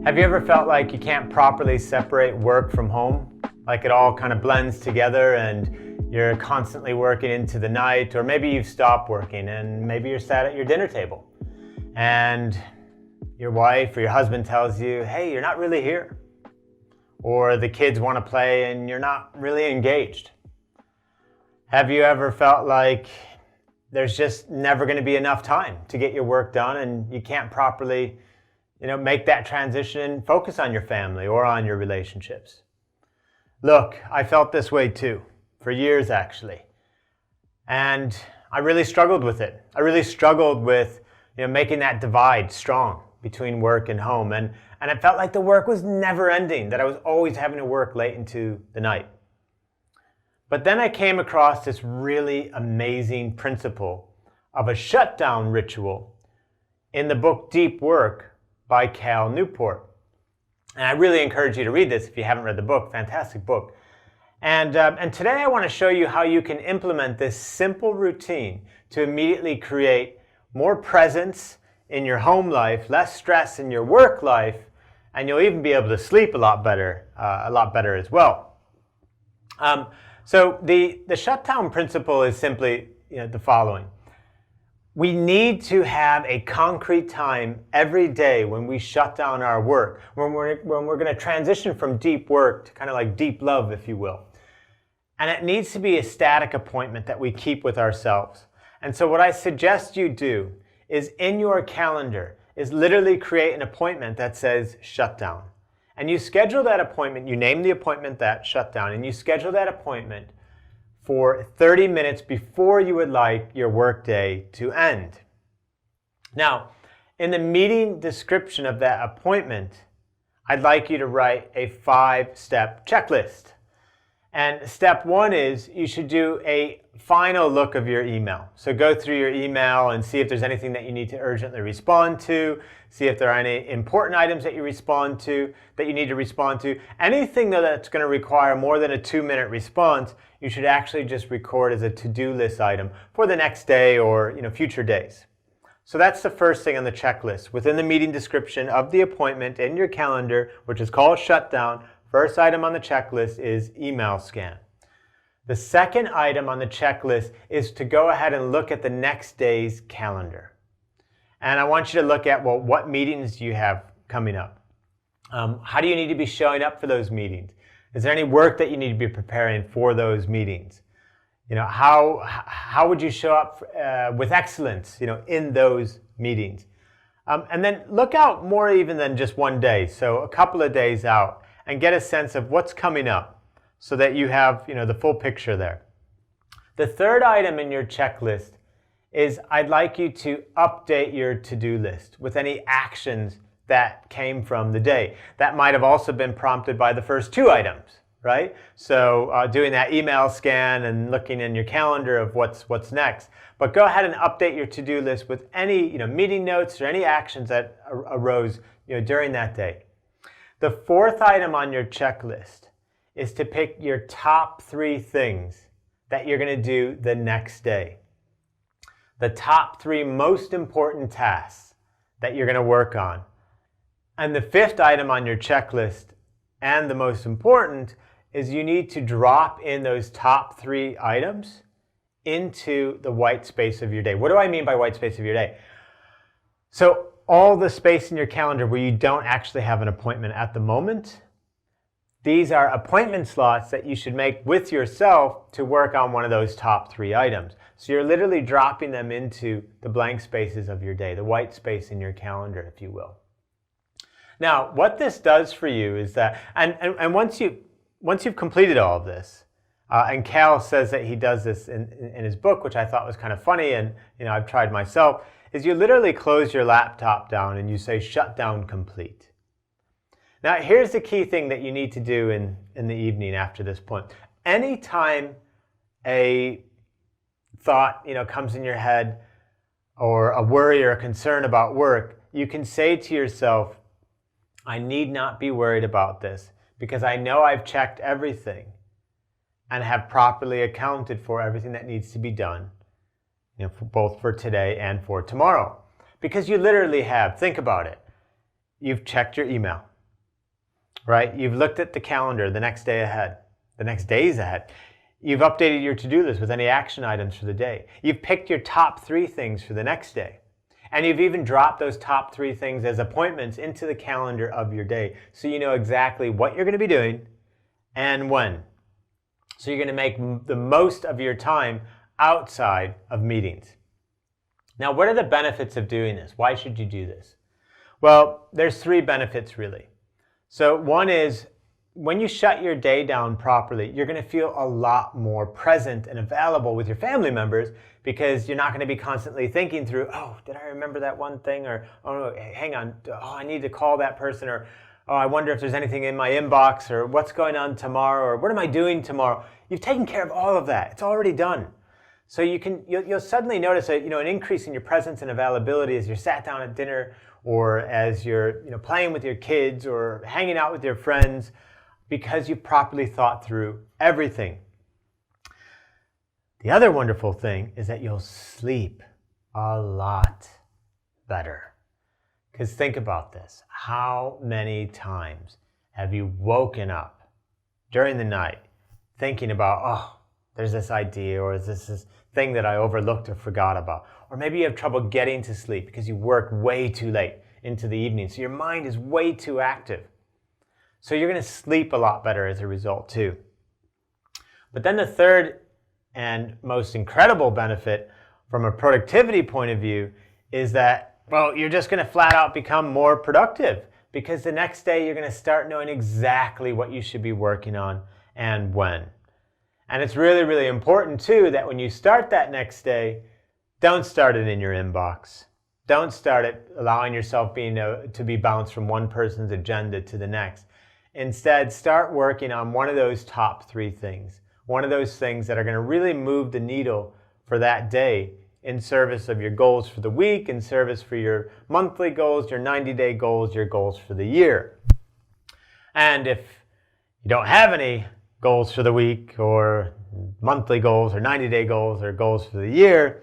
Have you ever felt like you can't properly separate work from home? Like it all kind of blends together and you're constantly working into the night, or maybe you've stopped working and maybe you're sat at your dinner table and your wife or your husband tells you, hey, you're not really here. Or the kids want to play and you're not really engaged. Have you ever felt like there's just never going to be enough time to get your work done and you can't properly make that transition and focus on your family or on your relationships? Look, I felt this way too, for years actually. And I really struggled with it. I really struggled with making that divide strong between work and home. And it felt like the work was never ending, that I was always having to work late into the night. But then I came across this really amazing principle of a shutdown ritual in the book Deep Work by Cal Newport. And I really encourage you to read this if you haven't read the book. Fantastic book. And today I want to show you how you can implement this simple routine to immediately create more presence in your home life, less stress in your work life, and you'll even be able to sleep a lot better as well. So the shutdown principle is simply the following. We need to have a concrete time every day when we shut down our work, when we're going to transition from deep work to kind of like deep love, if you will. And it needs to be a static appointment that we keep with ourselves. And so what I suggest you do is in your calendar is literally create an appointment that says shutdown. And you schedule that appointment, you name the appointment that shutdown, and you schedule that appointment for 30 minutes before you would like your workday to end. Now, in the meeting description of that appointment, I'd like you to write a 5-step checklist. And step 1 is you should do a final look of your email. So go through your email and see if there's anything that you need to urgently respond to, see if there are any important items that you need to respond to. Anything though that's going to require more than a 2-minute response, you should actually just record as a to-do list item for the next day or future days. So that's the first thing on the checklist. Within the meeting description of the appointment in your calendar, which is called shutdown, first item on the checklist is email scan. The second item on the checklist is to go ahead and look at the next day's calendar. And I want you to look at, what meetings do you have coming up? How do you need to be showing up for those meetings? Is there any work that you need to be preparing for those meetings? How would you show up with excellence, in those meetings? And then look out more even than just one day, so a couple of days out, and get a sense of what's coming up so that you have the full picture there. The third item in your checklist is I'd like you to update your to-do list with any actions that came from the day. That might have also been prompted by the first 2 items, right? So doing that email scan and looking in your calendar of what's next. But go ahead and update your to-do list with any meeting notes or any actions that arose during that day. The fourth item on your checklist is to pick your top 3 things that you're going to do the next day. The top 3 most important tasks that you're going to work on. And the 5th item on your checklist, and the most important, is you need to drop in those top 3 items into the white space of your day. What do I mean by white space of your day? So all the space in your calendar where you don't actually have an appointment at the moment, these are appointment slots that you should make with yourself to work on one of those top 3 items. So you're literally dropping them into the blank spaces of your day, the white space in your calendar, if you will. Now, what this does for you is that, and once you've completed all of this, and Cal says that he does this in his book, which I thought was kind of funny, and I've tried myself, is you literally close your laptop down and you say shutdown complete. Now, here's the key thing that you need to do in the evening after this point. Anytime a thought comes in your head, or a worry or a concern about work, you can say to yourself, I need not be worried about this because I know I've checked everything and have properly accounted for everything that needs to be done, both for today and for tomorrow. Because you literally have, think about it. You've checked your email. right? You've looked at the calendar the next day ahead, the next days ahead. You've updated your to-do list with any action items for the day. You've picked your top 3 things for the next day. And you've even dropped those top 3 things as appointments into the calendar of your day, so you know exactly what you're going to be doing and when. So you're going to make the most of your time outside of meetings. Now, what are the benefits of doing this? Why should you do this? Well, there's 3 benefits really. So one is, when you shut your day down properly, you're going to feel a lot more present and available with your family members, because you're not going to be constantly thinking through, oh, did I remember that one thing? Or, oh, no, hang on, oh, I need to call that person. Or, oh, I wonder if there's anything in my inbox, or what's going on tomorrow, or what am I doing tomorrow? You've taken care of all of that. It's already done. So you'll suddenly notice an increase in your presence and availability as you're sat down at dinner, or as you're playing with your kids or hanging out with your friends, because you've properly thought through everything. The other wonderful thing is that you'll sleep a lot better. Because think about this. How many times have you woken up during the night thinking about, oh, there's this idea, or is this thing that I overlooked or forgot about? Or maybe you have trouble getting to sleep because you work way too late into the evening, so your mind is way too active. So you're going to sleep a lot better as a result too. But then the third and most incredible benefit from a productivity point of view is that, well, you're just going to flat out become more productive, because the next day you're going to start knowing exactly what you should be working on and when. And it's really, really important too that when you start that next day, don't start it in your inbox. Don't start it allowing yourself to be bounced from one person's agenda to the next. Instead, start working on one of those top 3 things. One of those things that are going to really move the needle for that day, in service of your goals for the week, in service for your monthly goals, your 90-day goals, your goals for the year. And if you don't have any goals for the week, or monthly goals, or 90-day goals, or goals for the year,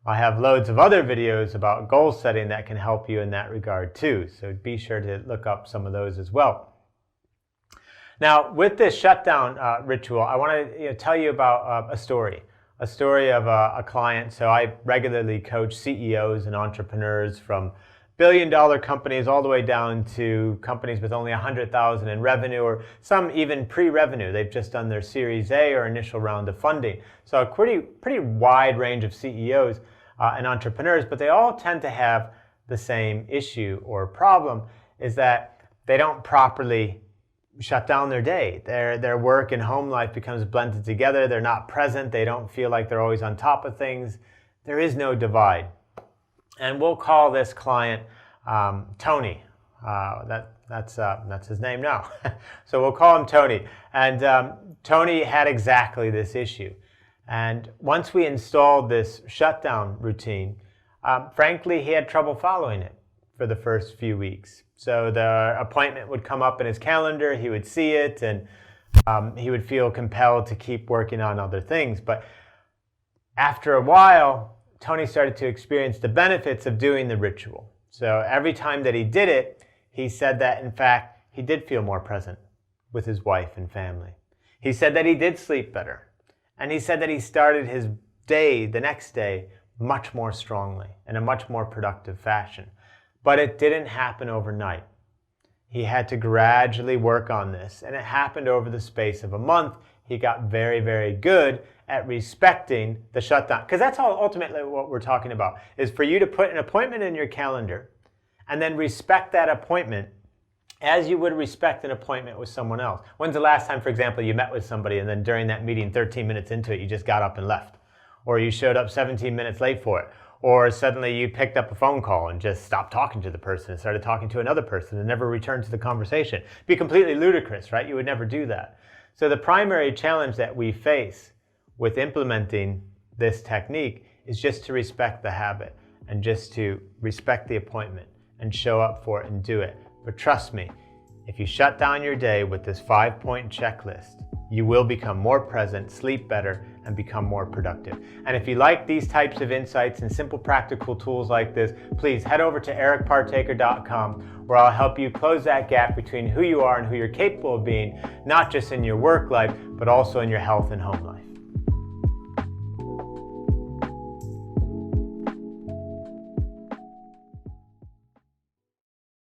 I have loads of other videos about goal setting that can help you in that regard too. So be sure to look up some of those as well. Now, with this shutdown ritual, I want to tell you about a story of a client. So I regularly coach CEOs and entrepreneurs from billion-dollar companies all the way down to companies with only 100,000 in revenue, or some even pre-revenue. They've just done their Series A or initial round of funding. So a pretty wide range of CEOs and entrepreneurs, but they all tend to have the same issue or problem, is that they don't properly shut down their day. Their work and home life becomes blended together. They're not present. They don't feel like they're always on top of things. There is no divide. And we'll call this client Tony. That's his name now. So we'll call him Tony. And Tony had exactly this issue. And once we installed this shutdown routine, frankly, he had trouble following it for the first few weeks. So the appointment would come up in his calendar, he would see it, and he would feel compelled to keep working on other things. But after a while, Tony started to experience the benefits of doing the ritual. So every time that he did it, he said that, in fact, he did feel more present with his wife and family. He said that he did sleep better. And he said that he started his day, the next day, much more strongly, in a much more productive fashion. But it didn't happen overnight. He had to gradually work on this, and it happened over the space of a month. He got very, very good at respecting the shutdown. Because that's all ultimately what we're talking about, is for you to put an appointment in your calendar and then respect that appointment as you would respect an appointment with someone else. When's the last time, for example, you met with somebody and then during that meeting, 13 minutes into it, you just got up and left? Or you showed up 17 minutes late for it? Or suddenly you picked up a phone call and just stopped talking to the person and started talking to another person and never returned to the conversation? It'd be completely ludicrous, right? You would never do that. So the primary challenge that we face with implementing this technique is just to respect the habit and just to respect the appointment and show up for it and do it. But trust me, if you shut down your day with this 5-point checklist, you will become more present, sleep better, and become more productive. And if you like these types of insights and simple practical tools like this, please head over to ericpartaker.com, where I'll help you close that gap between who you are and who you're capable of being, not just in your work life, but also in your health and home life.